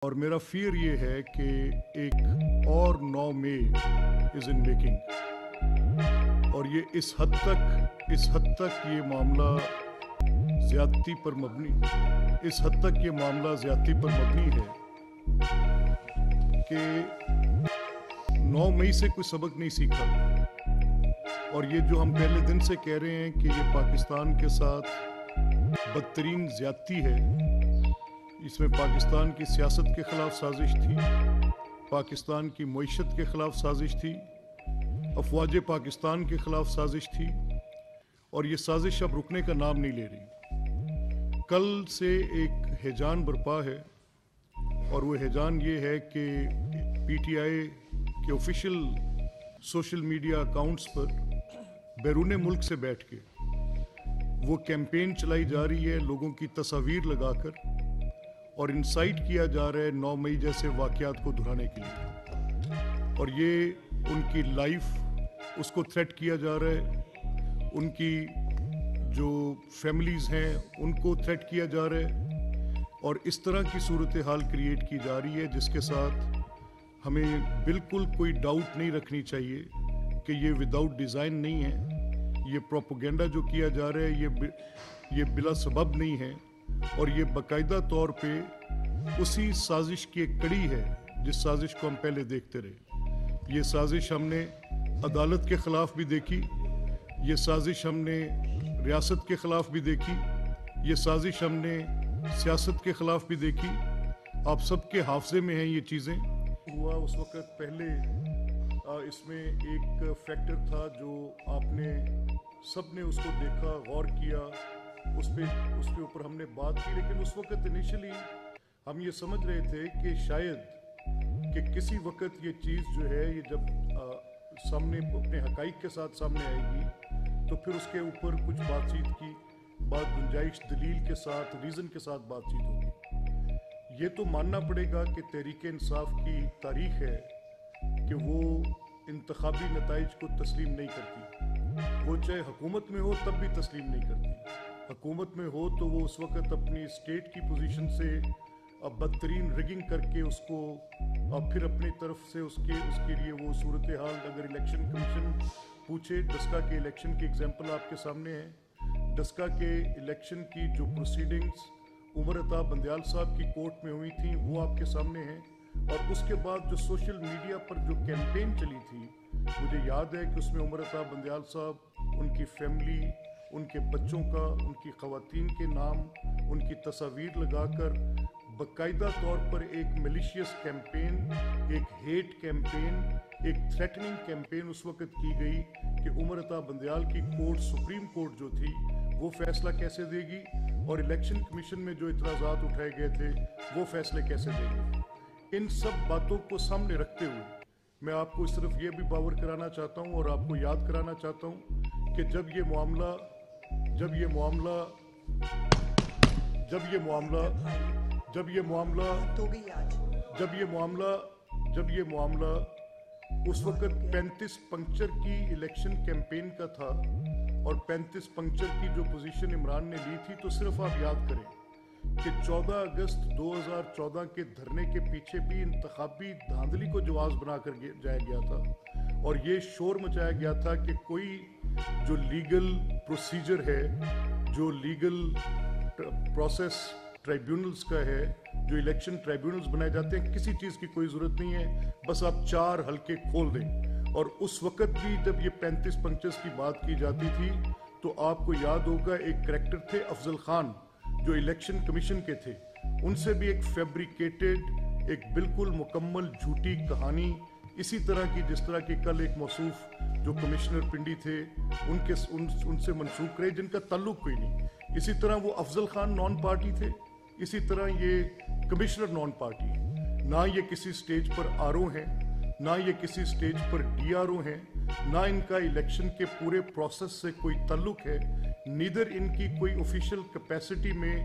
اور میرا فیئر یہ ہے کہ ایک اور 9 مئی از ان میکنگ، اور یہ اس حد تک یہ معاملہ زیادتی پر مبنی ہے کہ 9 مئی سے کوئی سبق نہیں سیکھا، اور یہ جو ہم پہلے دن سے کہہ رہے ہیں کہ یہ پاکستان کے ساتھ بدترین زیادتی ہے، اس میں پاکستان کی سیاست کے خلاف سازش تھی، پاکستان کی معیشت کے خلاف سازش تھی، افواج پاکستان کے خلاف سازش تھی، اور یہ سازش اب رکنے کا نام نہیں لے رہی۔ کل سے ایک ہیجان برپا ہے، اور وہ ہیجان یہ ہے کہ پی ٹی آئی کے آفیشیل سوشل میڈیا اکاؤنٹس پر بیرون ملک سے بیٹھ کے وہ کیمپین چلائی جا رہی ہے لوگوں کی تصاویر لگا کر، اور انسائٹ کیا جا رہا ہے 9 مئی جیسے واقعات کو دہرانے کے لیے، اور یہ ان کی لائف اس کو تھریٹ کیا جا رہا ہے، ان کی جو فیملیز ہیں ان کو تھریٹ کیا جا رہا ہے، اور اس طرح کی صورتحال کریٹ کی جا رہی ہے جس کے ساتھ ہمیں بالکل کوئی ڈاؤٹ نہیں رکھنی چاہیے کہ یہ وداؤٹ ڈیزائن نہیں ہے، یہ پروپیگنڈا جو کیا جا رہا ہے یہ بلا سبب نہیں ہے، اور یہ باقاعدہ طور پہ اسی سازش کی ایک کڑی ہے جس سازش کو ہم پہلے دیکھتے رہے۔ یہ سازش ہم نے عدالت کے خلاف بھی دیکھی، یہ سازش ہم نے ریاست کے خلاف بھی دیکھی، یہ سازش ہم نے سیاست کے خلاف بھی دیکھی۔ آپ سب کے حافظے میں ہیں یہ چیزیں۔ ہوا اس وقت پہلے اس میں ایک فیکٹر تھا جو آپ نے سب نے اس کو دیکھا، غور کیا، اس کے اوپر ہم نے بات کی، لیکن اس وقت انیشلی ہم یہ سمجھ رہے تھے کہ شاید کہ کسی وقت یہ چیز جو ہے یہ جب سامنے اپنے حقائق کے ساتھ سامنے آئے گی تو پھر اس کے اوپر کچھ بات چیت کی بات گنجائش دلیل کے ساتھ ریزن کے ساتھ بات چیت ہوگی۔ یہ تو ماننا پڑے گا کہ تحریک انصاف کی تاریخ ہے کہ وہ انتخابی نتائج کو تسلیم نہیں کرتی، وہ چاہے حکومت میں ہو تب بھی تسلیم نہیں کرتی۔ حکومت میں ہو تو وہ اس وقت اپنی اسٹیٹ کی پوزیشن سے بدترین ریگنگ کر کے اس کو پھر اپنی طرف سے اس کے لیے وہ صورتحال اگر الیکشن کمیشن پوچھے، ڈسکا کے الیکشن کی ایگزامپل آپ کے سامنے ہے۔ ڈسکا کے الیکشن کی جو پروسیڈنگز عمر عطا بندیال صاحب کی کورٹ میں ہوئی تھیں وہ آپ کے سامنے ہیں، اور اس کے بعد جو سوشل میڈیا پر جو کیمپین چلی تھی، مجھے یاد ہے کہ اس میں عمر عطا بندیال صاحب، ان کی فیملی، ان کے بچوں کا، ان کی خواتین کے نام، ان کی تصاویر لگا کر باقاعدہ طور پر ایک ملیشیس کیمپین، ایک ہیٹ کیمپین، ایک تھریٹننگ کیمپین اس وقت کی گئی کہ عمر عطا بندیال کی کورٹ، سپریم کورٹ جو تھی وہ فیصلہ کیسے دے گی، اور الیکشن کمیشن میں جو اعتراضات اٹھائے گئے تھے وہ فیصلے کیسے دے گی۔ ان سب باتوں کو سامنے رکھتے ہوئے میں آپ کو صرف یہ بھی باور کرانا چاہتا ہوں اور آپ کو یاد کرانا چاہتا ہوں کہ جب یہ معاملہ اس وقت 35 پنکچر کی الیکشن کیمپین کا تھا، اور 35 پنکچر کی جو پوزیشن عمران نے لی تھی، تو صرف آپ یاد کریں کہ 14 اگست 2014 کے دھرنے کے پیچھے بھی انتخابی دھاندلی کو جواز بنا کر جایا گیا تھا، اور یہ شور مچایا گیا تھا کہ کوئی جو لیگل پروسیجر ہے، جو لیگل پروسیس ٹرائیبیونلز کا ہے، جو الیکشن ٹرائیبیونلز بنائے جاتے ہیں، کسی چیز کی کوئی ضرورت نہیں ہے، بس آپ 4 حلقے کھول دیں۔ اور اس وقت بھی جب یہ 35 پنکچرز کی بات کی جاتی تھی تو آپ کو یاد ہوگا ایک کریکٹر تھے افضل خان جو الیکشن کمیشن کے تھے، ان سے بھی ایک فیبریکیٹڈ، ایک بالکل مکمل جھوٹی کہانی اسی طرح کی جس طرح کی کل ایک موصوف جو کمشنر پنڈی تھے ان سے منسوخ رہے جن کا تعلق کوئی نہیں۔ اسی طرح وہ افضل خان نان پارٹی تھے، اسی طرح یہ کمشنر نان پارٹی ہے، نہ یہ کسی سٹیج پر آر او ہیں، نہ یہ کسی سٹیج پر ڈی آر او ہیں، نہ ان کا الیکشن کے پورے پروسیس سے کوئی تعلق ہے، نیدر ان کی کوئی آفیشیل کیپیسٹی میں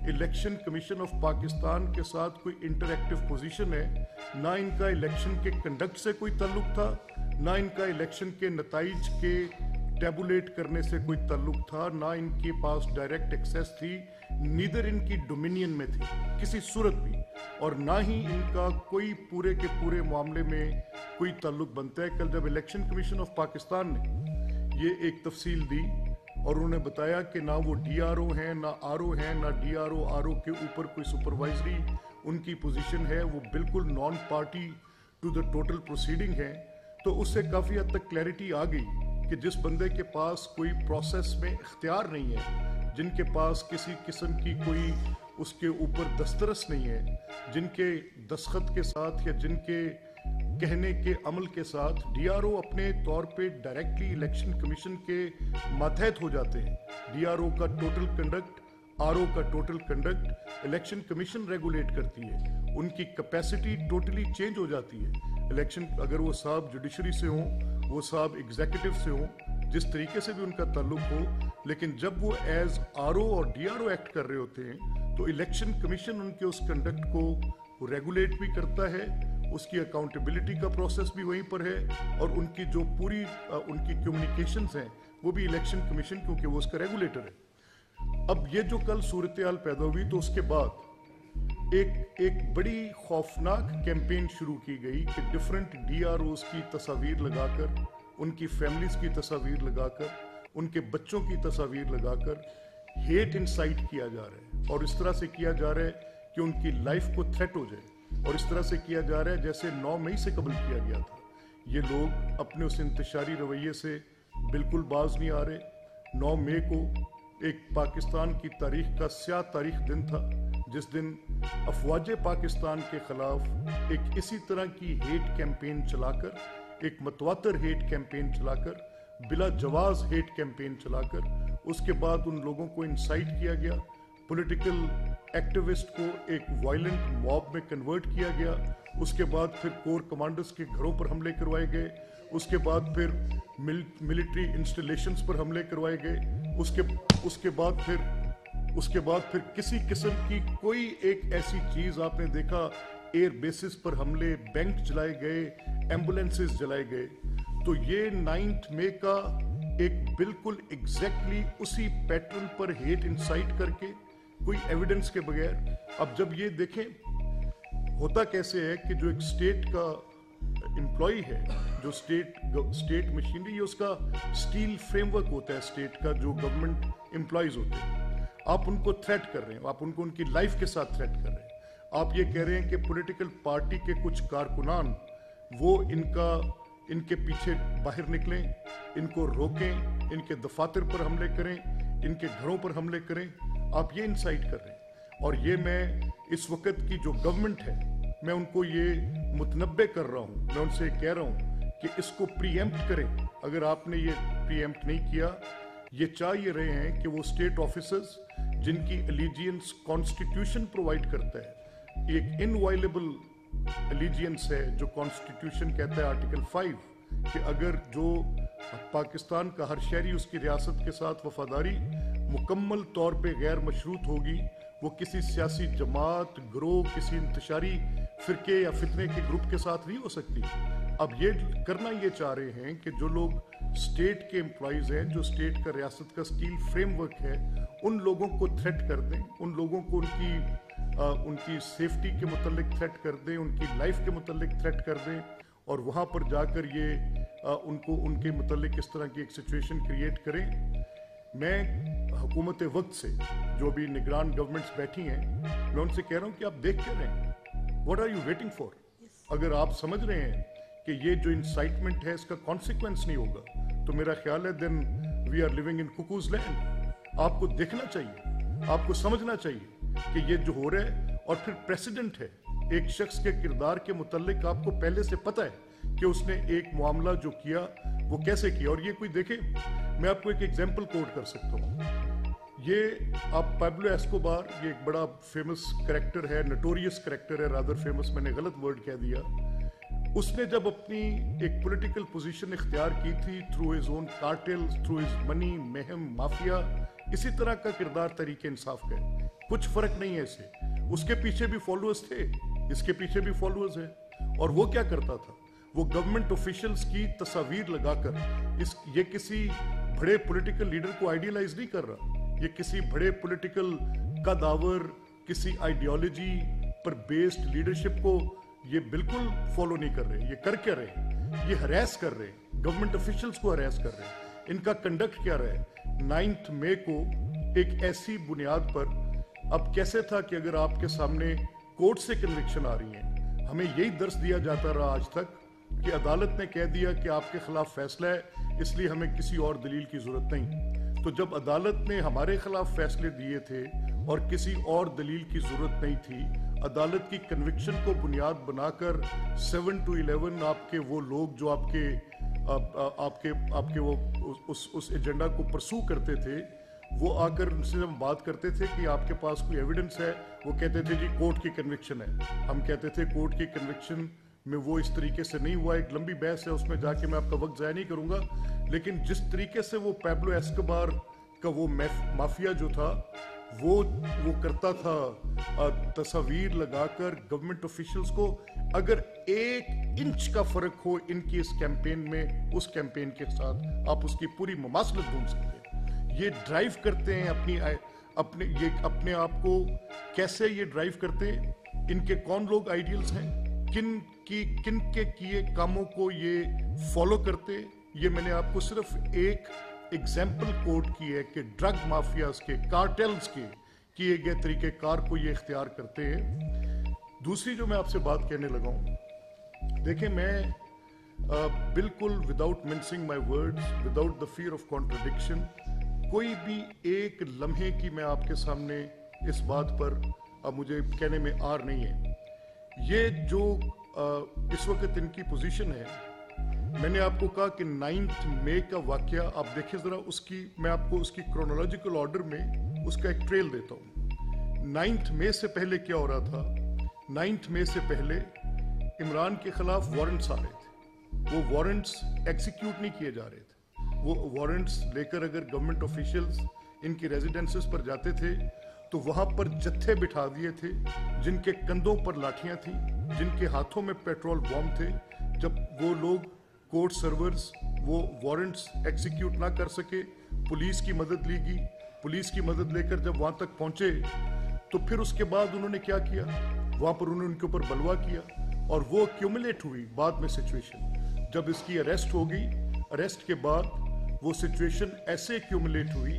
الیکشن کمیشن آف پاکستان کے ساتھ کوئی انٹریکٹیو پوزیشن ہے، نہ ان کا الیکشن کے کنڈکٹ سے کوئی تعلق تھا، نہ ان کا الیکشن کے نتائج کے ٹیبولیٹ کرنے سے کوئی تعلق تھا، نہ ان کے پاس ڈائریکٹ ایکسیس تھی، نیدر ان کی ڈومینین میں تھی کسی صورت بھی۔ اور نہ ہی ان کا کوئی پورے کے پورے معاملے میں کوئی تعلق بنتا ہے. کل جب الیکشن کمیشن آف پاکستان نے یہ ایک تفصیل دی اور انہوں نے بتایا کہ نہ وہ ڈی آر او ہیں، نہ آر او ہیں، نہ ڈی آر او کے اوپر کوئی سپروائزری ان کی پوزیشن ہے، وہ بالکل non party to the total proceeding ہے، تو اس سے کافی حد تک کلیئرٹی آ گئی کہ جس بندے کے پاس کوئی پروسیس میں اختیار نہیں ہے، جن کے پاس کسی قسم کی کوئی اس کے اوپر دسترس نہیں ہے، جن کے دستخط کے ساتھ یا جن کے کہنے کے عمل کے ساتھ ڈی آر او اپنے طور پہ ڈائریکٹلی الیکشن کمیشن کے ماتحت ہو جاتے ہیں. ڈی آر او کا ٹوٹل کنڈکٹ، آر او کا total conduct election commission regulate کرتی ہے. ان کی کیپیسٹی ٹوٹلی چینج ہو جاتی ہے. الیکشن اگر وہ صاحب جوڈیشری سے ہوں، وہ صاحب ایگزیکٹو سے ہوں، جس طریقے سے بھی ان کا تعلق ہو، لیکن جب وہ ایز آر او اور ڈی آر او ایکٹ کر رہے ہوتے ہیں تو الیکشن کمیشن ان کے اس کنڈکٹ کو ریگولیٹ بھی کرتا ہے. اس کی اکاؤنٹیبلٹی کا پروسیس بھی وہیں پر ہے، اور ان کی جو پوری ان کی کمیونیکیشنز ہیں وہ بھی الیکشن کمیشن، کیونکہ وہ اس کا ریگولیٹر ہے. اب یہ جو کل صورتحال پیدا ہوئی تو اس کے بعد ایک بڑی خوفناک کیمپین شروع کی گئی کہ ڈیفرنٹ ڈی آر اوز کی تصاویر لگا کر، ان کی فیملیز کی تصاویر لگا کر، ان کے بچوں کی تصاویر لگا کر ہیٹ انسائٹ کیا جا رہا ہے، اور اس طرح سے کیا جا رہا ہے کہ ان کی لائف کو تھریٹ ہو جائے، اور اس طرح سے کیا جا رہا ہے جیسے 9 مئی سے قبل کیا گیا تھا. یہ لوگ اپنے اس انتشاری رویے سے بالکل باز نہیں آ رہے. 9 مئی کو ایک پاکستان کی تاریخ کا سیاہ تاریخ دن تھا، جس دن افواج پاکستان کے خلاف ایک اسی طرح کی ہیٹ کیمپین چلا کر، ایک متواتر ہیٹ کیمپین چلا کر، بلا جواز ہیٹ کیمپین چلا کر، اس کے بعد ان لوگوں کو انسائٹ کیا گیا، پولیٹیکل ایکٹیوسٹ کو ایک وائلنٹ موب میں کنورٹ کیا گیا. اس کے بعد پھر کور کمانڈرز کے گھروں پر حملے کروائے گئے، اس کے بعد پھر ملٹری انسٹالیشنز پر حملے کروائے گئے، اس کے بعد پھر کسی قسم کی کوئی ایک ایسی چیز آپ نے دیکھا، ایئر بیسز پر حملے، بینک جلائے گئے، ایمبولینسز جلائے گئے. تو یہ 9 مئی کا ایک بالکل ایگزیکٹلی اسی پیٹرن پر ہیٹ انسائٹ کر کے، کوئی ایویڈنس کے بغیر. اب جب یہ دیکھیں ہوتا کیسے ہے کہ جو ایک اسٹیٹ کا امپلائی ہے، جو اسٹیٹ مشینری، یہ اس کا اسٹیل فریم ورک ہوتا ہے اسٹیٹ کا، جو گورنمنٹ امپلائیز ہوتے ہیں. آپ ان کو تھریٹ کر رہے ہیں، آپ ان کو ان کی لائف کے ساتھ تھریٹ کر رہے ہیں. آپ یہ کہہ رہے ہیں کہ پولیٹیکل پارٹی کے کچھ کارکنان وہ ان کے پیچھے باہر نکلیں، ان کو روکیں، ان کے دفاتر پر حملے کریں، ان کے گھروں پر حملے کریں. آپ یہ انسائٹ کر رہے ہیں. اور یہ میں اس وقت کی جو گورنمنٹ ہے، میں ان کو یہ متنبع کر رہا ہوں، میں ان سے کہہ رہا ہوں کہ اس کو پری ایمپٹ کریں. اگر آپ نے یہ پری ایمپٹ نہیں کیا، یہ چاہ یہ رہے ہیں کہ وہ اسٹیٹ آفیسرز جن کی الیجینس کانسٹیٹیوشن پرووائڈ کرتا ہے، ایک انوائلیبل الیجینس ہے جو کانسٹیٹیوشن کہتا ہے آرٹیکل 5 کہ اگر جو پاکستان کا ہر شہری اس کی ریاست کے ساتھ وفاداری مکمل طور پہ غیر مشروط ہوگی، وہ کسی سیاسی جماعت، گروہ، کسی انتشاری فرقے یا فتنے کے گروپ کے ساتھ نہیں ہو سکتی. اب یہ کرنا یہ چاہ رہے ہیں کہ جو لوگ اسٹیٹ کے امپلائیز ہیں، جو اسٹیٹ کا ریاست کا اسٹیل فریم ورک ہے، ان لوگوں کو تھریٹ کر دیں، ان لوگوں کو ان کی سیفٹی کے متعلق تھریٹ کر دیں، ان کی لائف کے متعلق تھریٹ کر دیں، اور وہاں پر جا کر یہ ان کے متعلق اس طرح کی ایک سچویشن کریٹ کریں. میں حکومت وقت سے، جو بھی نگران گورنمنٹس بیٹھی ہیں، میں ان سے کہہ رہا ہوں کہ آپ دیکھ کر رہے ہیں، what are you waiting for? اگر آپ سمجھ رہے ہیں کہ یہ جو انسائٹمنٹ ہے اس کا کانسیکوینس نہیں ہوگا، تو میرا خیال ہے then we are living in cuckoo's land. آپ کو دیکھنا چاہیے، آپ کو سمجھنا چاہیے کہ یہ جو ہو رہا ہے، اور پھر پریسیڈنٹ ہے، ایک شخص کے کردار کے متعلق آپ کو پہلے سے پتہ ہے کہ اس نے ایک معاملہ جو کیا وہ کیسے کیا. اور یہ کوئی دیکھے، میں آپ کو ایک ایگزامپل کوٹ کر سکتا ہوں. یہ آپ پابلو ایسکوبار، یہ ایک بڑا فیمس کریکٹر ہے، نوٹوریس کریکٹر ہے، رادر فیمس، میں نے غلط ورڈ کہہ دیا. اس نے جب اپنی ایک پولیٹیکل پوزیشن اختیار کی تھی through his own cartel, through his money, مہم، مافیا، اسی طرح کا کردار تحریک انصاف کا ہے. کچھ فرق نہیں ہے اسے. اس کے پیچھے بھی فالوورز تھے، اس کے پیچھے بھی فالوورز ہیں. اور وہ کیا کرتا تھا؟ وہ گورنمنٹ آفیشلز کی تصاویر لگا کر، یہ کسی بڑے پولیٹیکل لیڈر کو آئیڈیلائز نہیں کر رہا، یہ کسی بڑے پولیٹیکل قداور، کسی آئیڈیالوجی، پر بیسڈ لیڈرشپ کو یہ بالکل فالو نہیں کر رہے. یہ کر کیا رہے؟ یہ ہراس کر رہے, گورنمنٹ آفیشلز کو ہراس کر رہے. ان کا کنڈکٹ کیا رہا ہے؟ 9 مئی کو ایک ایسی بنیاد پر, اب کیسے تھا کہ اگر آپ کے سامنے کورٹ سے کنوکشن آ رہی ہیں, ہمیں یہی درس دیا جاتا رہا آج تک کہ عدالت نے کہہ دیا کہ آپ کے خلاف فیصلہ ہے, اس لیے ہمیں کسی اور دلیل کی ضرورت نہیں. تو جب عدالت نے ہمارے خلاف فیصلے دیے تھے اور کسی اور دلیل کی ضرورت نہیں تھی, عدالت کی کنوکشن کو بنیاد بنا کر 7 to 11 آپ کے وہ لوگ جو آپ کے وہ اس ایجنڈا کو پرسو کرتے تھے, وہ آ کر ان سے جب بات کرتے تھے کہ آپ کے پاس کوئی ایویڈنس ہے, وہ کہتے تھے جی کورٹ کی کنوکشن ہے. ہم کہتے تھے کورٹ کی کنوکشن میں وہ اس طریقے سے نہیں ہوا, ایک لمبی بحث ہے, اس میں جا کے میں آپ کا وقت ضائع نہیں کروں گا. لیکن جس طریقے سے وہ پیبلو ایسکوبار کا وہ مافیا جو تھا وہ کرتا تھا تصاویر لگا کر گورنمنٹ آفیشلز کو, اگر 1 انچ کا فرق ہو ان کی اس کیمپین میں اس کیمپین کے ساتھ, آپ اس کی پوری مماثلت ڈھونڈ سکتے ہیں. یہ ڈرائیو کرتے ہیں اپنے آپ کو, کیسے یہ ڈرائیو کرتے ہیں, ان کے کون لوگ آئیڈیلز ہیں, کن کے کیے کاموں کو یہ فالو کرتے. یہ میں نے آپ کو صرف ایک ایگزامپل کوٹ کی ہے کہ ڈرگ مافیاز کے, کارٹیلز کے کیے گئے طریقہ کار کو یہ اختیار کرتے ہیں. دوسری جو میں آپ سے بات کہنے لگا ہوں, دیکھیں میں بالکل without mincing my words, without the fear of contradiction, کوئی بھی ایک لمحے کی میں آپ کے سامنے اس بات پر مجھے کہنے میں آر نہیں ہے. یہ جو اس وقت ان کی پوزیشن ہے, میں نے آپ کو کہا کہ 9 مئی کا واقعہ آپ دیکھیں ذرا, اس کی میں آپ کو اس کی کرونالوجیکل آرڈر میں اس کا ایک ٹریل دیتا ہوں. 9 مئی سے پہلے کیا ہو رہا تھا؟ 9 مئی سے پہلے عمران کے خلاف وارنٹس آ رہے تھے, وہ وارنٹس ایکسیکیوٹ نہیں کیے جا رہے تھے. وہ وارنٹس لے کر اگر گورنمنٹ آفیشلز ان کی ریزیڈنسز پر جاتے تھے تو وہاں پر جتھے بٹھا دیے تھے جن کے کندھوں پر لاٹھیاں تھیں, جن کے ہاتھوں میں پیٹرول بم تھے. جب وہ لوگ کورٹ سرورز وہ وارنٹس ایکسیکیوٹ نہ کر سکے, پولیس کی مدد لی گئی. پولیس کی مدد لے کر جب وہاں تک پہنچے تو پھر اس کے بعد انہوں نے کیا کیا, وہاں پر انہوں نے ان کے اوپر بلوا کیا, اور وہ کیومولیٹ ہوئی بعد میں سچویشن. جب اس کی اریسٹ ہو گئی, اریسٹ کے بعد وہ سچویشن ایسے کیومولیٹ ہوئی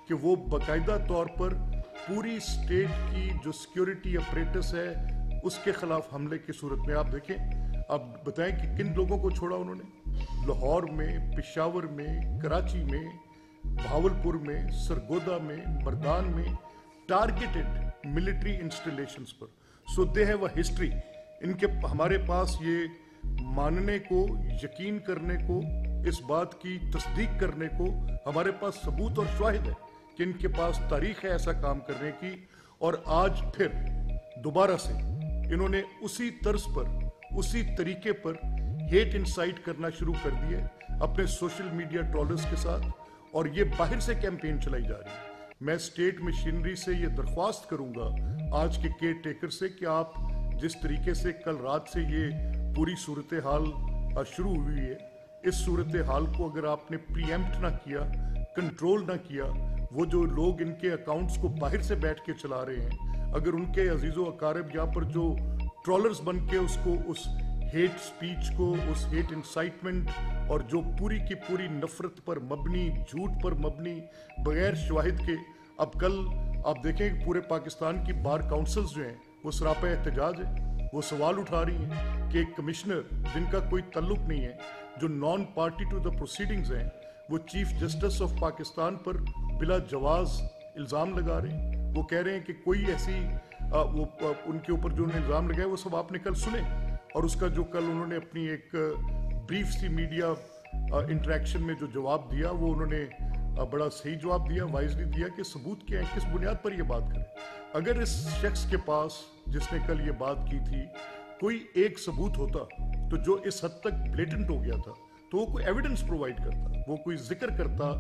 کہ وہ باقاعدہ طور پر پوری اسٹیٹ کی جو سیکیورٹی اپریٹس ہے اس کے خلاف حملے کی صورت میں. آپ دیکھیں, آپ بتائیں کہ کن لوگوں کو چھوڑا انہوں نے. لاہور میں, پشاور میں, کراچی میں, بھاولپور میں, سرگودا میں, مردان میں, ٹارگیٹڈ ملٹری انسٹالیشنز پر. So they have a history. ان کے ہمارے پاس یہ ماننے کو, یقین کرنے کو, اس بات کی تصدیق کرنے کو ہمارے پاس ثبوت اور شواہد ہے کہ ان کے پاس تاریخ ہے ایسا کام کرنے کی. اور آج پھر دوبارہ سے انہوں نے اسی طرز پر, اسی طریقے پر ہیٹ انسائٹ کرنا شروع کر دیا اپنے سوشل میڈیا ٹرولرز کے ساتھ, اور یہ باہر سے کیمپین چلائی جا رہی ہے. میں اسٹیٹ مشینری سے یہ درخواست کروں گا آج کے کیئر ٹیکر سے کہ آپ جس طریقے سے کل رات سے یہ پوری صورتحال شروع ہوئی ہے, اس صورتحال کو اگر آپ نے پری ایمپٹ نہ کیا, کنٹرول نہ کیا, وہ جو لوگ ان کے اکاؤنٹس کو باہر سے بیٹھ کے چلا رہے ہیں, اگر ان کے عزیز و اقارب یہاں پر جو ٹرولرز بن کے اس کو, اس ہیٹ سپیچ کو, اس ہیٹ انسائٹمنٹ اور جو پوری کی پوری نفرت پر مبنی, جھوٹ پر مبنی, بغیر شواہد کے, اب کل آپ دیکھیں کہ پورے پاکستان کی بار کاؤنسلز جو ہیں وہ سراپا احتجاج ہے. وہ سوال اٹھا رہی ہیں کہ ایک کمشنر جن کا کوئی تعلق نہیں ہے, جو non party to the proceedings ہیں, وہ چیف جسٹس آف پاکستان پر بلا جواز الزام لگا رہے ہیں. وہ کہہ رہے ہیں کہ کوئی ایسی وہ ان کے اوپر جو انہوں نے الزام لگائے وہ سب آپ نے کل سنے, اور اس کا جو کل انہوں نے اپنی ایک بریف سی میڈیا انٹریکشن میں جو جواب دیا وہ انہوں نے بڑا صحیح جواب دیا, وائزلی دیا کہ ثبوت کیا ہے, کس بنیاد پر یہ بات کریں. اگر اس شخص کے پاس جس نے کل یہ بات کی تھی کوئی ایک ثبوت ہوتا تو جو اس حد تک بلیٹنٹ ہو گیا تھا, تو وہ کوئی ایویڈنس پرووائڈ کرتا, وہ کوئی ذکر کرتا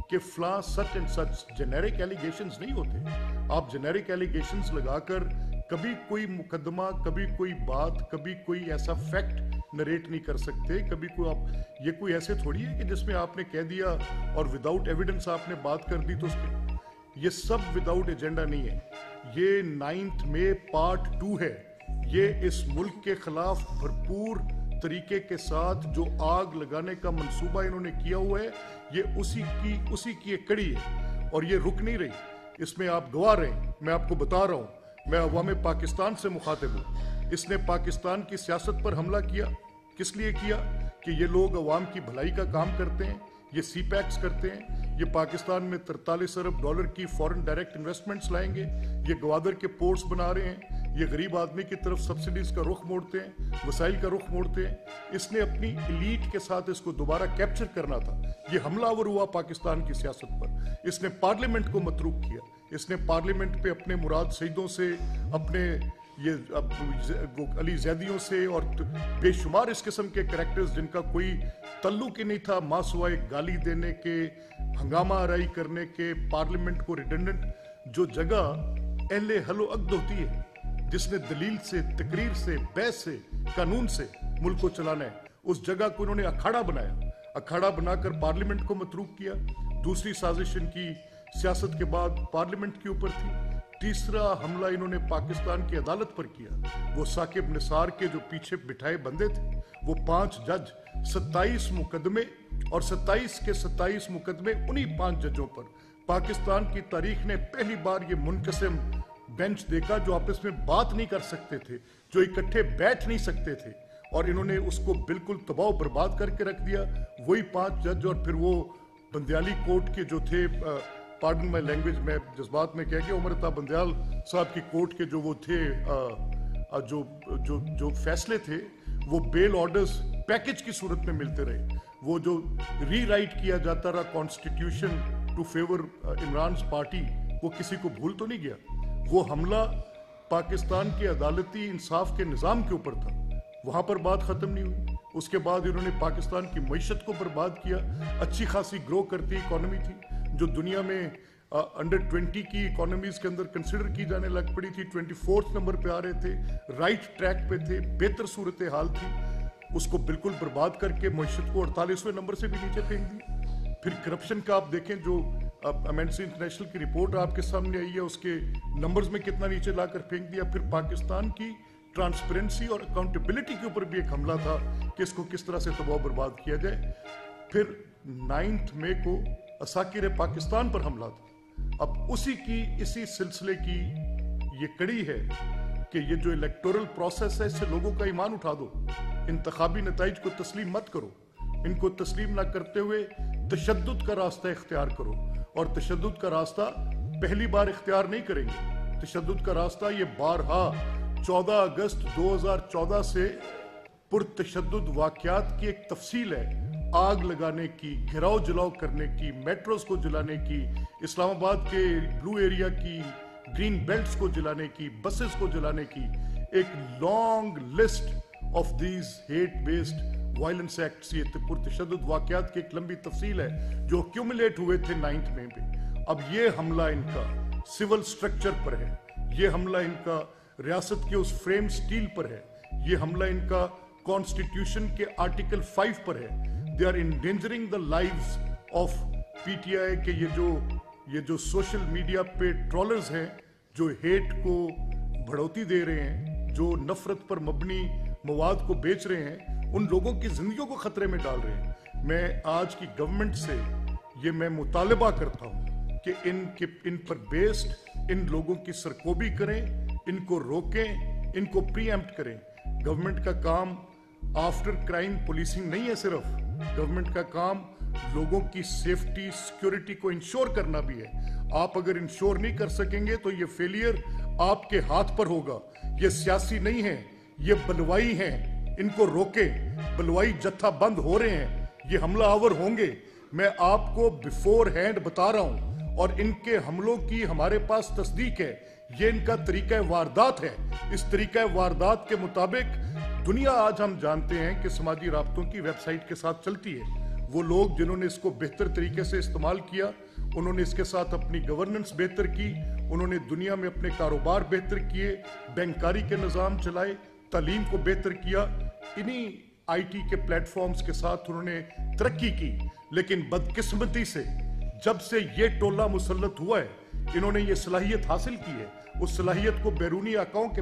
کہ فلاں such and such. Generic allegations نہیں ہوتے. آپ جنیرک ایلیگیشنز لگا کر کبھی کوئی مقدمہ, کبھی کوئی بات, کبھی کوئی ایسا فیکٹ نریٹ نہیں کر سکتے. کبھی کوئی آپ, یہ کوئی ایسے تھوڑی ہے کہ جس میں آپ نے کہہ دیا اور وداؤٹ ایویڈنس آپ نے بات کر دی تو اس پہ, یہ سب وداؤٹ ایجنڈا نہیں ہے. یہ 9 مئی پارٹ 2 ہے. یہ اس ملک کے خلاف بھرپور طریقے کے ساتھ جو آگ لگانے کا منصوبہ انہوں نے کیا ہوا ہے، یہ اسی کی ایک کڑی ہے، اور یہ رک نہیں رہی۔ اس میں آپ گواہ رہیں، میں آپ کو بتا رہا ہوں، میں عوام پاکستان سے مخاطب ہوں۔ اس نے پاکستان کی سیاست پر حملہ کیا، کس لیے کیا؟ کہ یہ لوگ عوام کی بھلائی کا کام کرتے ہیں، یہ سی پیکس کرتے ہیں، یہ پاکستان میں 43 ارب ڈالر کی فورن ڈائریکٹ انویسٹمنٹس لائیں گے، یہ گوادر کے پورٹس بنا رہے ہیں، یہ غریب آدمی کی طرف سبسڈیز کا رخ موڑتے ہیں، وسائل کا رخ موڑتے ہیں۔ اس نے اپنی ایلیٹ کے ساتھ اس کو دوبارہ کیپچر کرنا تھا۔ یہ حملہ آور ہوا پاکستان کی سیاست پر۔ اس نے پارلیمنٹ کو متروک کیا، اس نے پارلیمنٹ پہ اپنے مراد سیدوں سے، اپنے علی زیدیوں سے اور بے شمار اس قسم کے کریکٹرز جن کا کوئی تعلق ہی نہیں تھا ماں سوائے گالی دینے کے، ہنگامہ آرائی کرنے کے، پارلیمنٹ کو ریڈنڈنٹ، جو جگہ اہل حل و عقد ہوتی ہے، جس نے دلیل سے، تقریر سے، بحث سے، قانون سے ملک کو چلانا ہے، اس جگہ کو انہوں نے اکھاڑا بنایا، اکھاڑا بنا کر پارلیمنٹ کو متروک کیا۔ دوسری سازش ان کی سیاست کے بعد پارلیمنٹ کے اوپر تھی۔ تیسرا حملہ انہوں نے پاکستان کی عدالت پر کیا۔ وہ ثاقب نثار کے جو پیچھے بٹھائے بندے تھے، وہ 5 جج، 27 مقدمے، اور 27 کے 27 مقدمے انہی 5 ججوں پر۔ پاکستان کی تاریخ نے پہلی بار یہ منقسم بینچ دیکھا جو آپس میں بات نہیں کر سکتے تھے، جو اکٹھے بیٹھ نہیں سکتے تھے، اور انہوں نے اس کو بالکل تباہ و برباد کر کے رکھ دیا۔ وہی 5 جج، اور پھر وہ بندیالی کورٹ کے جو تھے، پارڈن مائی لینگویج، میں جذبات میں کہہ گیا، عمر عطا بندیال صاحب کی کورٹ کے جو وہ تھے، جو فیصلے تھے، وہ بیل آرڈرز پیکج کی صورت میں ملتے رہے۔ وہ جو ری رائٹ کیا جاتا رہا کانسٹیٹیوشن ٹو فیور عمران's پارٹی، وہ کسی کو بھول تو نہیں گیا۔ وہ حملہ پاکستان کے عدالتی انصاف کے نظام کے اوپر تھا، وہاں پر بات ختم نہیں ہوئی۔ اس کے بعد انہوں نے پاکستان کی معیشت کو برباد کیا۔ اچھی خاصی گرو کرتی اکانومی تھی، جو دنیا میں انڈر 20 کی اکانومیز کے اندر کنسیڈر کی جانے لگ پڑی تھی، 24 نمبر پہ آ رہے تھے، رائٹ ٹریک پہ تھے، بہتر صورتحال تھی۔ اس کو بالکل برباد کر کے معیشت کو 48ویں نمبر سے بھی نیچے پھینک دی۔ پھر کرپشن کا آپ دیکھیں، جو ایمنسی انٹرنیشنل کی رپورٹ آپ کے سامنے آئی ہے، اس کے نمبرز میں کتنا نیچے لا کر پھینک دیا۔ پھر پاکستان کی ٹرانسپیرنسی اور اکاؤنٹیبلٹی کے اوپر بھی ایک حملہ تھا کہ اس کو کس طرح سے تباہ و برباد کیا جائے۔ پھر 9 مئی کو عساکر پاکستان پر حملہ تھا۔ اب اسی سلسلے کی یہ کڑی ہے کہ یہ جو الیکٹورل پروسیس ہے، اس سے لوگوں کا ایمان اٹھا دو، انتخابی نتائج کو تسلیم مت کرو، ان کو تسلیم نہ کرتے ہوئے تشدد کا راستہ اختیار کرو، اور تشدد کا راستہ پہلی بار اختیار نہیں کریں گے۔ تشدد کا راستہ یہ بارہا 14 اگست 2014 سے پرتشدد واقعات کی ایک تفصیل ہے، آگ لگانے کی، گھراؤ جلاؤ کرنے کی، میٹروز کو جلانے کی، اسلام آباد کے بلو ایریا کی گرین بیلٹس کو جلانے کی، بسز کو جلانے کی، ایک long list of these hate based violence acts, یہ پرتشدد واقعات کی ایک لمبی تفصیل ہے جو ایکیومولیٹ ہوئے تھے 9 مئی پہ۔ اب یہ حملہ ان کا سول سٹرکچر پر ہے، یہ حملہ ان کا ریاست کے اس فریم سٹیل پر ہے، یہ حملہ ان کا کانسٹیٹیوشن کے آرٹیکل 5 پر ہے۔ They are endangering the lives of PTI کہ یہ جو سوشل میڈیا پہ ٹرولرز ہیں، جو ہیٹ کو بڑھوتی دے رہے ہیں، جو نفرت پر مبنی مواد کو بیچ رہے ہیں، ان لوگوں کی زندگیوں کو خطرے میں ڈال رہے ہیں۔ میں آج کی گورنمنٹ سے یہ میں مطالبہ کرتا ہوں کہ ان پر بیسڈ ان لوگوں کی سرکوبی کریں، ان کو روکیں، ان کو پری ایمپٹ کریں۔ گورنمنٹ کا کام آفٹر کرائم پولیسنگ نہیں ہے، صرف گورنمنٹ کا کام لوگوں کی سیفٹی سیکیورٹی کو انشور کرنا بھی ہے۔ آپ اگر انشور نہیں کر سکیں گے تو یہ فیلئر آپ کے ہاتھ پر ہوگا۔ یہ سیاسی نہیں ہے، یہ بلوائی ہیں، ان کو روکیں۔ بلوائی جتھا بند ہو رہے ہیں، یہ حملہ آور ہوں گے، میں آپ کو بیفور ہینڈ بتا رہا ہوں، اور ان کے حملوں کی ہمارے پاس تصدیق ہے۔ یہ ان کا طریقہ واردات ہے۔ اس طریقہ واردات کے مطابق دنیا آج ہم جانتے ہیں کہ سماجی رابطوں کی ویب سائٹ کے ساتھ چلتی ہے۔ وہ لوگ جنہوں نے اس کو بہتر طریقے سے استعمال کیا، انہوں نے اس کے ساتھ اپنی گورننس بہتر کی، انہوں نے دنیا میں اپنے کاروبار بہتر کیے، بینکاری کے نظام چلائے، تعلیم کو بہتر کیا، انہی آئی ٹی کے پلیٹ فارمز کے ساتھ انہوں نے ترقی کی۔ لیکن بدقسمتی سے جب سے یہ ٹولہ مسلط ہوا ہے، انہوں نے یہ صلاحیت حاصل کی ہے، اس صلاحیت کو بیرونی آقاؤں کے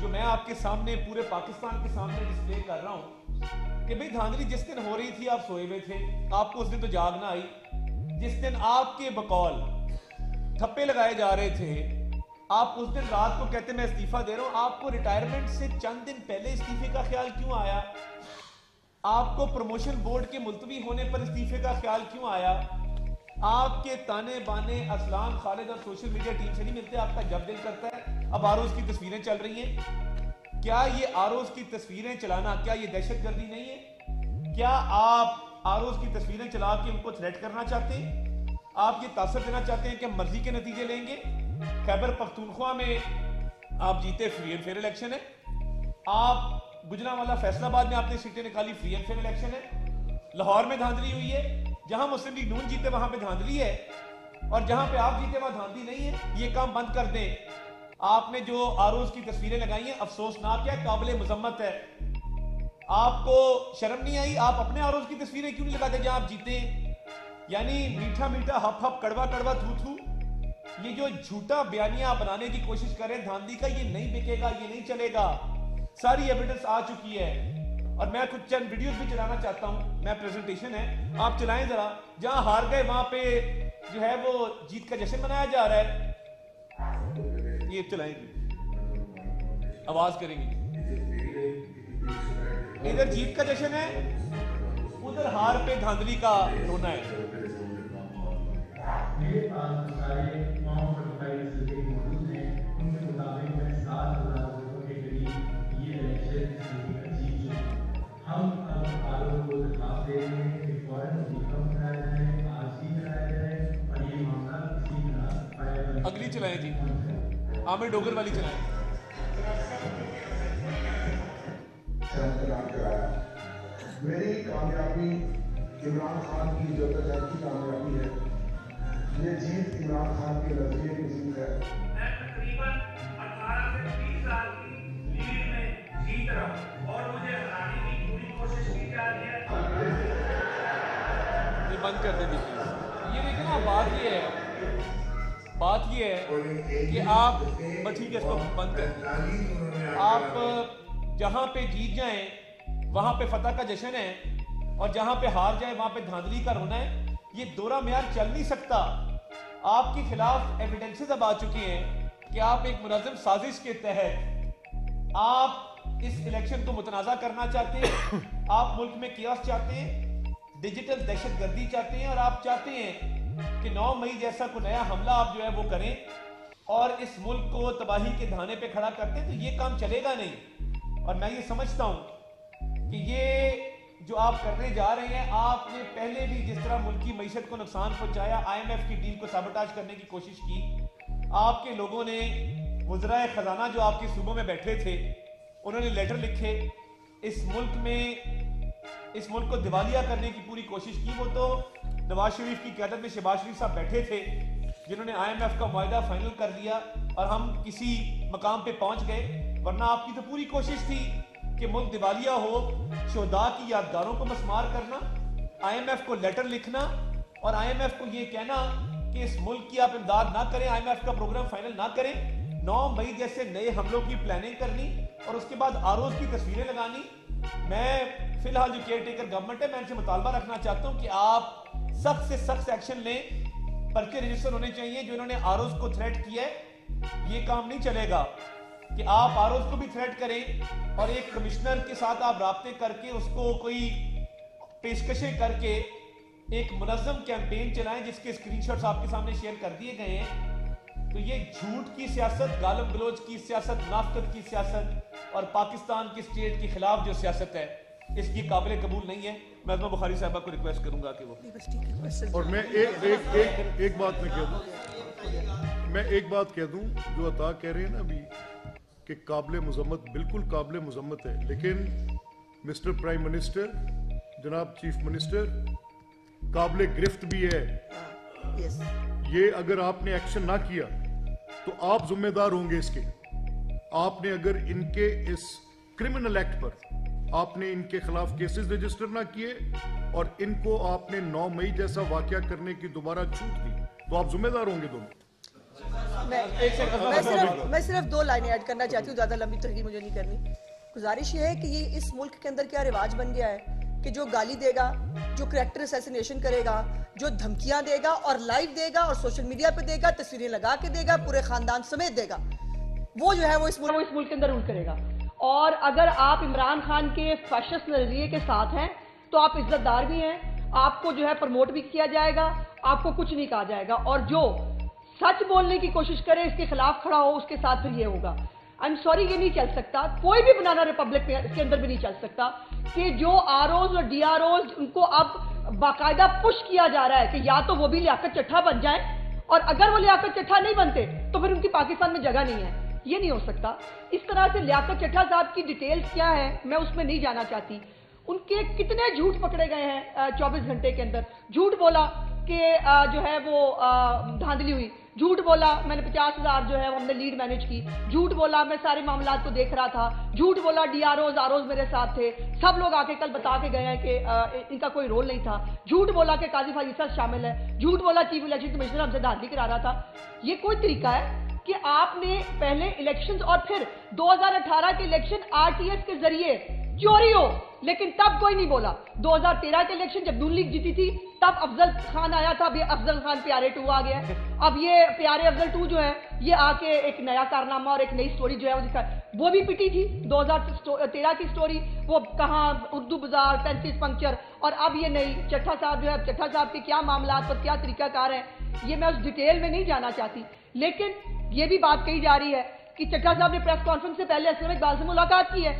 جو میں آپ کے سامنے پورے پاکستان کے سامنے ڈسپلے کر رہا ہوں کہ بھئی دھاندلی جس دن ہو رہی تھی آپ سوئے ہوئے تھے, آپ کو اس دن تو جاگ نہ آئی. جس دن آپ کے بقول تھپے لگائے جا رہے تھے, آپ اس دن رات کو کہتے میں استعفیٰ دے رہا ہوں. آپ کو ریٹائرمنٹ سے چند دن پہلے استعفے کا خیال کیوں آیا؟ آپ کو پروموشن بورڈ کے ملتوی ہونے پر استعفے کا خیال کیوں آیا؟ آپ کے تانے بانے اسلام خالد اور سوشل میڈیا ٹیم سے نہیں ملتے, آپ کا جب دل کرتا ہے. اب آروز کی تصویریں چل رہی ہیں, کیا یہ آروز کی تصویریں چلانا کیا یہ دہشت گردی نہیں ہے؟ کیا آپ آروز کی تصویریں چلا کے ان کو تھریٹ کرنا چاہتے ہیں؟ آپ یہ تاثر دینا چاہتے ہیں کہ ہم مرضی کے نتیجے لیں گے؟ خیبر پختونخوا میں آپ جیتے, فری اینڈ فیئر الیکشن ہے. آپ گجرانوالہ فیصل آباد میں آپ نے سیٹیں نکالی, فری اینڈ فیئر الیکشن ہے. لاہور میں دھاندلی ہوئی ہے, جہاں مسلم لیگ نون جیتے وہاں پہ دھاندلی ہے, اور جہاں پہ آپ جیتے وہاں دھاندلی نہیں ہے. یہ کام بند کر دیں. آپ نے جو آروز کی تصویریں لگائی ہیں افسوسناک ہے, قابل مذمت ہے. آپ کو شرم نہیں آئی؟ آپ اپنے آروز کی تصویریں کیوں نہیں لگاتے جہاں آپ جیتے ہیں؟ یعنی میٹھا میٹھا ہپ ہپ کڑوا کڑوا تھو تھو, یہ جو جھوٹا بیانیہ بنانے کی کوشش کریں دھاندلی کا, یہ نہیں بکے گا, یہ نہیں چلے گا. ساری ایویڈنس آ چکی ہے. اور میں کچھ چند ویڈیوز بھی چلانا چاہتا ہوں, میں پریزنٹیشن ہے, آپ چلائیں ذرا. جہاں ہار گئے وہاں پہ جو ہے وہ جیت کا جشن منایا جا رہا ہے. یہ چلائیں گے, آواز کریں گے. ادھر جیت کا جشن ہے, ادھر ہار پہ دھاندلی کا رونا ہے. میرے پاس سارے فارم 45 سلسلے موجود ہیں, ان کے مطابق میں 7,000 ووٹوں کے قریب یہ الیکشن جیت چکا. ہم اب آروز کو درخواست دے رہے ہیں کہ فوراً ریکم کرایا جائے, آج ہی کرایا جائے, اور یہ معاملہ کسی طرح پایا. اگلی چلائیں جی, عامر ڈوگر والی چلائیں. میری کامیابی عمران خان کی جدوجہد کی کامیابی ہے. یہ جیت عمران خان کے نظریے کی جیت ہے. میں تقریباً 18 سے 30 سال کی لیڈ میں جیت رہا ہوں اور مجھے ہرانے کی پوری کوشش کی جا رہی ہے. یہ بند کر دیں دیکھیں. یہ دیکھیں نا, بات یہ ہے کہ آپ ٹھیک ہے اس کو بند کر دیں. آپ جہاں پہ جیت جائیں وہاں پہ فتح کا جشن ہے, اور جہاں پہ ہار جائے وہاں پہ دھاندلی کا رونا ہے. یہ دورہ معیار چل نہیں سکتا. آپ کے خلاف ایویڈنسز اب آ چکے ہیں کہ آپ ایک منظم سازش کے تحت آپ اس الیکشن کو متنازع کرنا چاہتے ہیں. آپ ملک میں کیاس چاہتے ہیں, ڈیجیٹل دہشت گردی چاہتے ہیں, اور آپ چاہتے ہیں کہ 9 مئی جیسا کوئی نیا حملہ آپ جو ہے وہ کریں اور اس ملک کو تباہی کے دھانے پہ کھڑا کرتے ہیں. تو یہ کام چلے گا نہیں. اور میں یہ سمجھتا ہوں کہ یہ جو آپ کرنے جا رہے ہیں, آپ نے پہلے بھی جس طرح ملک کی معیشت کو نقصان پہنچایا, IMF کی ڈیل کو سابوٹاج کرنے کی کوشش کی, آپ کے لوگوں نے وزرائے خزانہ جو آپ کے صوبوں میں بیٹھے تھے انہوں نے لیٹر لکھے, اس ملک کو دیوالیہ کرنے کی پوری کوشش کی. وہ تو نواز شریف کی قیادت میں شہباز شریف صاحب بیٹھے تھے جنہوں نے IMF کا معاہدہ فائنل کر لیا اور ہم کسی مقام پہ پہنچ گئے. ورنہ آپ کی تو پوری کوشش تھی کہ ملک دیوالیہ ہو, شہداء کی یادگاروں کو مسمار کرنا, IMF کو لیٹر لکھنا اور IMF کو یہ کہنا کہ اس ملک کی آپ امداد نہ کریں, IMF کا پروگرام فائنل نہ کریں, 9 مئی جیسے نئے حملوں کی پلاننگ کرنی, اور اس کے بعد آروز کی تصویریں لگانی. میں فی الحال جو کیئر ٹیکر گورنمنٹ ہے, میں ان سے مطالبہ رکھنا چاہتا ہوں کہ آپ سخت سے سخت ایکشن لیں. پرچے رجسٹر ہونے چاہیے. جو انہوں نے آروز کو تھریٹ کیا ہے, یہ کام نہیں چلے گا کہ آپ آروز کو بھی تھریٹ کریں اور ایک کمشنر کے ساتھ آپ رابطے کر کے اس کو کوئی پیشکشیں کر کے ایک منظم کیمپین چلائیں جس کے اسکرین شاٹس آپ کے سامنے شیئر کر دیے گئے ہیں. تو یہ جھوٹ کی سیاست, گالم گلوچ کی سیاست, منافقت کی سیاست اور پاکستان کی اسٹیٹ کے خلاف جو سیاست ہے, اس کی قابل قبول نہیں ہے. میں ازما بخاری صاحبہ کو ریکویسٹ کروں گا کہ وہ, اور میں ایک بات کہہ دوں جو عطا کہہ رہے ہیں نا ابھی کہ قابل مذمت, بالکل قابل مذمت ہے, لیکن مسٹر پرائم منسٹر, جناب چیف منسٹر, قابل گرفت بھی ہے. یہ اگر آپ نے ایکشن نہ کیا تو آپ ذمہ دار ہوں گے اس کے. آپ نے اگر ان کے اس کرمنل ایکٹ پر آپ نے ان کے خلاف کیسز رجسٹر نہ کیے اور ان کو آپ نے 9 مئی جیسا واقعہ کرنے کی دوبارہ چھوٹ دی تو آپ ذمہ دار ہوں گے دونوں. میں صرف 2 لائنیں ایڈ کرنا چاہتی ہوں, زیادہ لمبی تحریر مجھے نہیں کرنی. گزارش یہ ہے کہ یہ اس ملک کے اندر کیا رواج بن گیا ہے کہ جو گالی دے گا, جو کریکٹر اسیسینیشن کرے گا, جو دھمکیاں دے گا اور لائیو دے گا اور سوشل میڈیا پہ دے گا, تصویریں لگا کے دے گا, پورے خاندان سمیت دے گا, وہ جو ہے وہ اس ملک کے اندر رول کرے گا. اور اگر آپ عمران خان کے فیشسٹ نظریے کے ساتھ ہیں تو آپ عزت دار بھی ہیں, آپ کو جو ہے پروموٹ بھی کیا جائے گا, آپ کو کچھ نہیں کہا جائے گا. اور جو سچ بولنے کی کوشش کرے, اس کے خلاف کھڑا ہو, اس کے ساتھ پھر یہ ہوگا. I'm sorry, یہ نہیں چل سکتا, کوئی بھی بنانا ریپبلک کے اندر بھی نہیں چل سکتا کہ جو آروز اور ڈی آروز ان کو اب باقاعدہ پش کیا جا رہا ہے کہ یا تو وہ بھی لیاقت چٹھا بن جائیں, اور اگر وہ لیاقت چٹھا نہیں بنتے تو پھر ان کی پاکستان میں جگہ نہیں ہے. یہ نہیں ہو سکتا. اس طرح سے لیاقت چٹھا صاحب کی ڈیٹیلز کیا ہے میں اس میں نہیں جانا چاہتی. ان کے کتنے جھوٹ پکڑے گئے ہیں 24 گھنٹے کے اندر. جھوٹ بولا کہ جو ہے وہ دھاندلی ہوئی, جھوٹ بولا میں نے 50,000 جو ہے وہ ہم نے لیڈ مینیج کی, جھوٹ بولا میں سارے معاملات کو دیکھ رہا تھا, جھوٹ بولا ڈی آروز میرے ساتھ تھے, سب لوگ آ کے کل بتا کے گئے ہیں کہ ان کا کوئی رول نہیں تھا, جھوٹ بولا کہ قاضی فائزہ شامل ہے, جھوٹ بولا چیف الیکشن کمشنر ہم سے دھاندلی کرا رہا تھا. یہ کوئی طریقہ ہے کہ آپ نے پہلے الیکشنز اور پھر 2018 کے الیکشن RTS کے ذریعے چوری ہو, لیکن تب کوئی نہیں بولا. 2013 کے الیکشن جب نون لیگ جیتی تھی تب افضل خان آیا تھا, اب افضل خان پیارے 2 آ گیا. اب یہ پیارے افضل 2 جو ہے یہ آ کے ایک نیا کارنامہ اور ایک نئی سٹوری جو ہے وہ دکھا, وہ بھی پٹی تھی 2013 کی سٹوری, وہ کہاں اردو بازار 35 پنکچر, اور اب یہ نئی چٹھا صاحب جو ہے, چٹھا صاحب کے کیا معاملات پر کیا طریقہ کار ہے یہ میں اس ڈیٹیل میں نہیں جانا چاہتی. لیکن یہ بھی بات کہی جا رہی ہے کہ چٹھا صاحب نے پریس کانفرنس سے پہلے اسلم اقبال سے ملاقات کی ہے.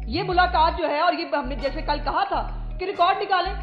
یہ ملاقات جو ہے, اور یہ ہم نے جیسے کل کہا تھا کہ ریکارڈ نکالیں,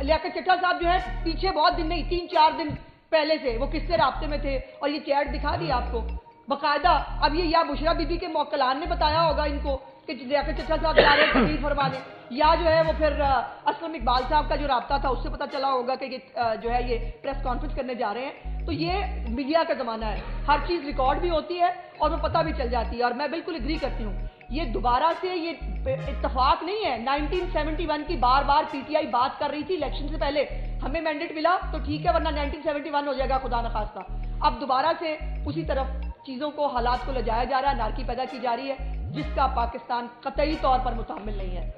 لیاقت چٹھا صاحب جو ہے پیچھے بہت دن نہیں 3-4 دن پہلے سے وہ کس سے رابطے میں تھے, اور یہ چیٹ دکھا دی آپ کو باقاعدہ. اب یہ یا بشرا بی بی کے موکلان نے بتایا ہوگا ان کو کہ لیاقت چٹھا صاحب جا رہے تقریر فرمانے, یا جو ہے وہ پھر اسلم اقبال صاحب کا جو رابطہ تھا اس سے پتہ چلا ہوگا کہ جو ہے یہ پریس کانفرنس کرنے جا رہے ہیں. تو یہ میڈیا کا زمانہ ہے, ہر چیز ریکارڈ بھی ہوتی ہے اور وہ پتہ بھی چل جاتی ہے. اور میں بالکل اگری کرتی ہوں, یہ دوبارہ سے یہ اتفاق نہیں ہے. 1971 کی بار بار PTI بات کر رہی تھی الیکشن سے پہلے, ہمیں مینڈیٹ ملا تو ٹھیک ہے, ورنہ 1971 ہو جائے گا خدا نخواستہ. اب دوبارہ سے اسی طرف چیزوں کو, حالات کو لجایا جا رہا ہے, نارکی پیدا کی جا رہی ہے جس کا پاکستان قطعی طور پر متحمل نہیں ہے.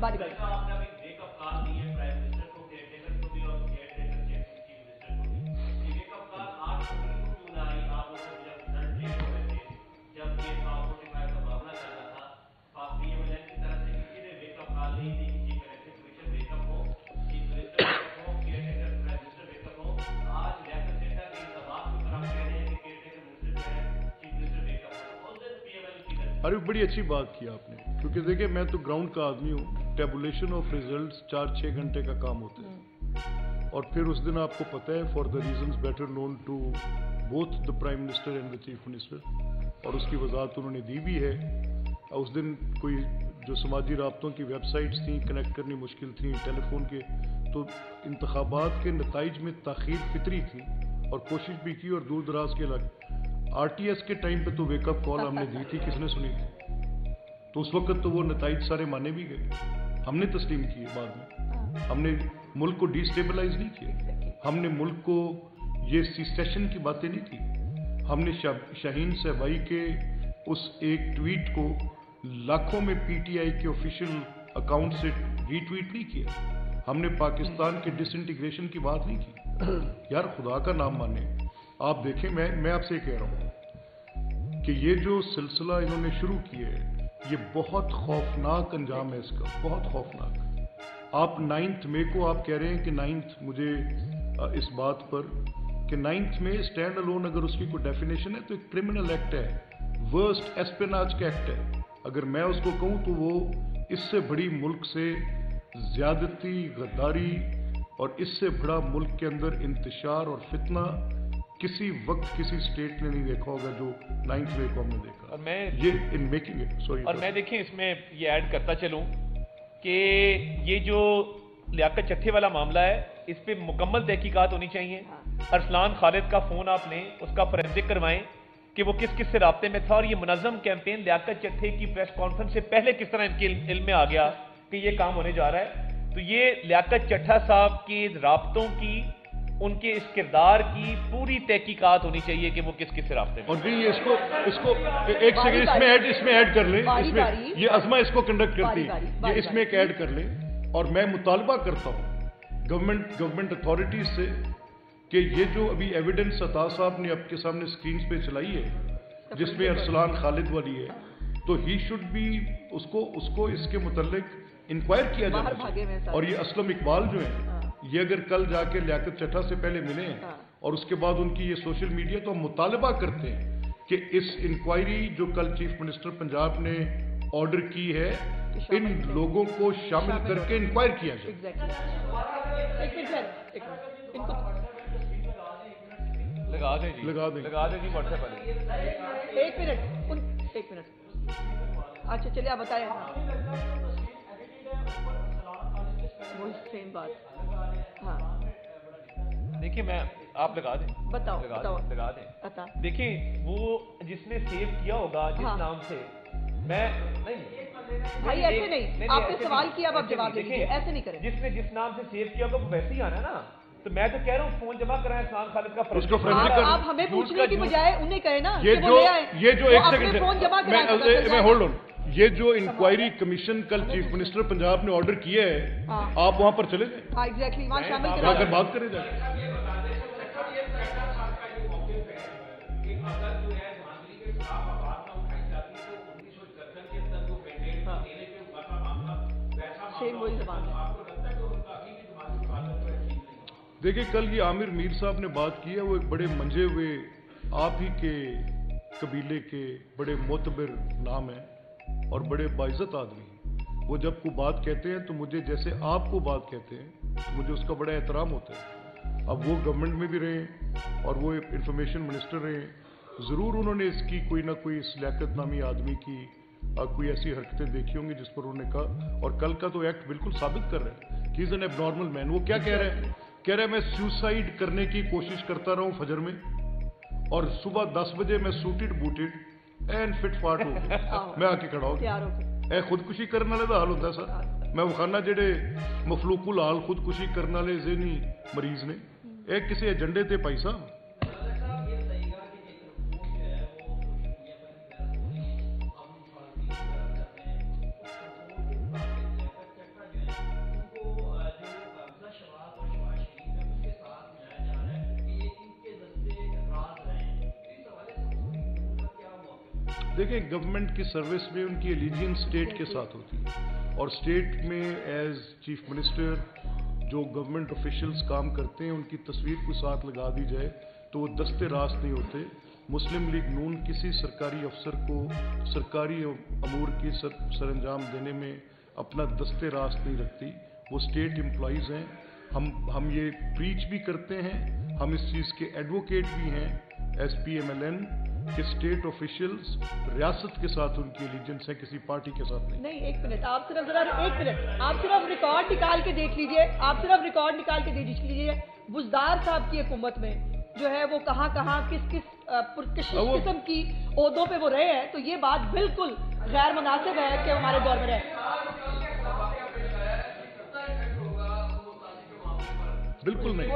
باری باری ارے بڑی اچھی بات کی آپ نے, کیونکہ دیکھیں میں تو گراؤنڈ کا آدمی ہوں. ٹیبولیشن آف ریزلٹس 4-6 گھنٹے کا کام ہوتا ہے, اور پھر اس دن آپ کو پتہ ہے for the reasons better known to both the prime minister and the chief minister, اور اس کی وضاحت انہوں نے دی بھی ہے. اس دن کوئی جو سماجی رابطوں کی ویب سائٹس تھیں کنیکٹ کرنی مشکل تھیں, ٹیلی فون کے, تو انتخابات کے نتائج میں تاخیر فطری تھی, اور کوشش بھی کی, اور دور دراز کے علاقے RTS کے ٹائم پہ تو ویک اپ کال ہم نے دی تھی, کس نے سنی تھی؟ تو اس وقت تو وہ نتائج سارے مانے بھی گئے, ہم نے تسلیم کیے. بعد میں ہم نے ملک کو ڈی اسٹیبلائز نہیں کیا, ہم نے ملک کو یہ سیسیشن کی باتیں نہیں کی, ہم نے شاہین صاحبائی کے اس ایک ٹویٹ کو لاکھوں میں PTI کے آفیشیل اکاؤنٹ سے ری ٹویٹ نہیں کیا, ہم نے پاکستان کے ڈس انٹیگریشن کی بات نہیں کی. یار خدا کا نام مانے, آپ دیکھیں میں آپ سے کہہ رہا ہوں کہ یہ جو سلسلہ انہوں نے شروع کیا ہے یہ بہت خوفناک انجام ہے اس کا, بہت خوفناک. آپ 9 مئی کو آپ کہہ رہے ہیں کہ 9 مجھے اس بات پر کہ 9 مئی اسٹینڈ الون اگر اس کی کوئی ڈیفینیشن ہے تو ایک کرمنل ایکٹ ہے, ورسٹ ایسپیناج کا ایکٹ ہے. اگر میں اس کو کہوں تو وہ اس سے بڑی ملک سے زیادتی, غداری, اور اس سے بڑا ملک کے اندر انتشار اور فتنہ کسی وقت کسی اسٹیٹ نے نہیں دیکھا ہوگا جو 9 مئی کو ہم نے دیکھا. اور میں یہ ان میکنگ اٹ سوری, اور میں دیکھیں اس میں یہ ایڈ کرتا چلوں کہ یہ جو لیاقت چٹھے والا معاملہ ہے اس پہ مکمل تحقیقات ہونی چاہیے. ارسلان خالد کا فون آپ نے اس کا فورینسک کروائیں کہ وہ کس کس سے رابطے میں تھا, اور یہ منظم کیمپین لیاقت چٹھے کی پریس کانفرنس سے پہلے کس طرح ان کے علم میں آ گیا کہ یہ کام ہونے جا رہا ہے. تو یہ لیاقت چٹھا صاحب کے رابطوں کی ان کے اس کردار کی پوری تحقیقات ہونی چاہیے کہ وہ کس کس رابطے میں. اور جی اس کو ایک سیکنڈ اس میں ایڈ کر لیں, یہ عظمہ اس کو کنڈکٹ کرتی ہے, یہ اس میں ایک ایڈ کر لیں. اور میں مطالبہ کرتا ہوں گورنمنٹ اتھارٹیز سے کہ یہ جو ابھی ایویڈنس عطا صاحب نے آپ کے سامنے سکرینز پہ چلائی ہے جس میں ارسلان خالد والی ہے, تو ہی شوڈ بی اس کو اس کے متعلق انکوائر کیا جانا چاہیے. اور یہ اسلم اقبال جو ہیں یہ اگر کل جا کے لیاقت چٹھا سے پہلے ملے ہیں اور اس کے بعد ان کی یہ سوشل میڈیا, تو ہم مطالبہ کرتے ہیں کہ اس انکوائری جو کل چیف منسٹر پنجاب نے آرڈر کی ہے ان لوگوں کو شامل کر کے انکوائر کیا جائے. لگا دیں جی واٹس ایپ والے. ایک منٹ. اچھا چلیے آپ بتائیں. وہی سیم بات. ہاں دیکھیے میں آپ لگا دیں, بتاؤ لگا دیں. دیکھیں وہ جس نے سیو کیا ہوگا جس نام سے, میں نہیں بھائی ایسے نہیں, آپ نے سوال کیا اب آپ جواب دیں, ایسے نہیں کریں. جس نے جس نام سے سیو کیا ہوگا وہ ویسے ہی آنا نا. تو میں تو کہہ رہا ہوں فون جمع کرائیں ارسلان خالد کا. آپ ہمیں پوچھنے کی بجائے انہیں کہیں نا یہ جو ایک سیکنڈ میں ہولڈ آن, یہ جو انکوائری کمیشن کل چیف منسٹر پنجاب نے آرڈر کیا ہے آپ وہاں پر چلے جائیں, ایگزیکٹلی وہاں شامل جا کر بات کریں جائیں. دیکھیں کل یہ عامر میر صاحب نے بات کی ہے, وہ ایک بڑے منجے ہوئے آپ ہی کے قبیلے کے بڑے معتبر نام ہیں اور بڑے باعزت آدمی ہیں. وہ جب کو بات کہتے ہیں تو مجھے جیسے آپ کو بات کہتے ہیں تو مجھے اس کا بڑا احترام ہوتا ہے. اب وہ گورنمنٹ میں بھی رہے اور وہ انفارمیشن منسٹر رہے, ضرور انہوں نے اس کی کوئی نہ کوئی اس لیاقت نامی آدمی کی کوئی ایسی حرکتیں دیکھی ہوں گی جس پر انہوں نے کہا. اور کل کا تو ایکٹ بالکل ثابت کر رہے ہیں کہ از این ایب نارمل مین. وہ کیا کہہ رہے ہیں میں سوسائڈ کرنے کی کوشش کرتا رہا ہوں فجر میں, اور صبح 10 بجے میں سوٹڈ بوٹڈ اینڈ فٹ فاٹ ہو گیا میں آ کے کھڑا ہو گیا. اے خودکشی کرنے والے کا حال ہوتا ہے سر. میں وکھانا جڑے مفلوق الحال خودکشی کرنے والے ذہنی مریض نے اے کسی ایجنڈے تے پائی صاحب. دیکھیں گورنمنٹ کی سروس میں ان کی ایلیجنس اسٹیٹ کے ساتھ ہوتی ہے, اور اسٹیٹ میں ایز چیف منسٹر جو گورنمنٹ آفیشلز کام کرتے ہیں ان کی تصویر کو ساتھ لگا دی جائے تو وہ دستے راست نہیں ہوتے. مسلم لیگ نون کسی سرکاری افسر کو سرکاری امور کی سر انجام دینے میں اپنا دستے راست نہیں رکھتی. وہ اسٹیٹ امپلائیز ہیں. ہم یہ پریچ بھی کرتے ہیں, ہم اس چیز کے ایڈوکیٹ بھی ہیں S P M L N کہ اسٹیٹ آفیشلز ریاست کے ساتھ ان کی ایلیجنس ہے, کسی پارٹی کے ساتھ نہیں. ایک منٹ آپ صرف ریکارڈ نکال کے دیکھ لیجئے. بزدار صاحب کی حکومت میں جو ہے وہ کہاں کس پرکشش قسم کی عہدوں پہ وہ رہے ہیں, تو یہ بات بالکل غیر مناسب ہے کہ ہمارے دور میں رہے. بالکل نہیں.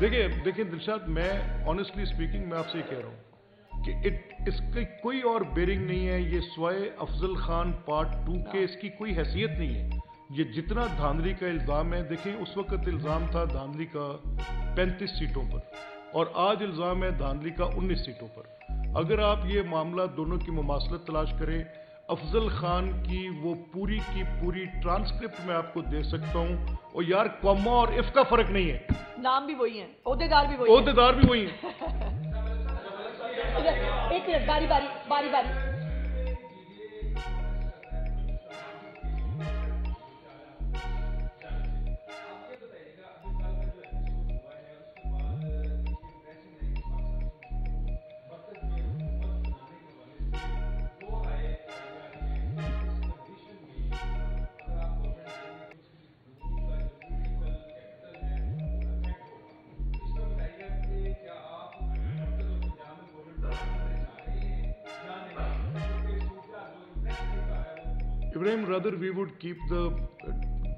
دیکھیں دلشاد, میں آنیسٹلی اسپیکنگ میں آپ سے یہ کہہ رہا ہوں کہ اس کی کوئی اور بیرنگ نہیں ہے. یہ سوائے افضل خان پارٹ 2 کے اس کی کوئی حیثیت نہیں ہے. یہ جتنا دھاندلی کا الزام ہے, دیکھیں اس وقت الزام تھا دھاندلی کا 35 سیٹوں پر اور آج الزام ہے دھاندلی کا 19 سیٹوں پر. اگر آپ یہ معاملہ دونوں کی مماثلت تلاش کریں, افضل خان کی وہ پوری کی پوری ٹرانسکرپٹ میں آپ کو دے سکتا ہوں, اور یار کوما اور اف کا فرق نہیں ہے, نام بھی وہی ہیں, عہدیدار بھی وہی ہیں. ایک منٹ, باری Ibrahim, rather we would keep the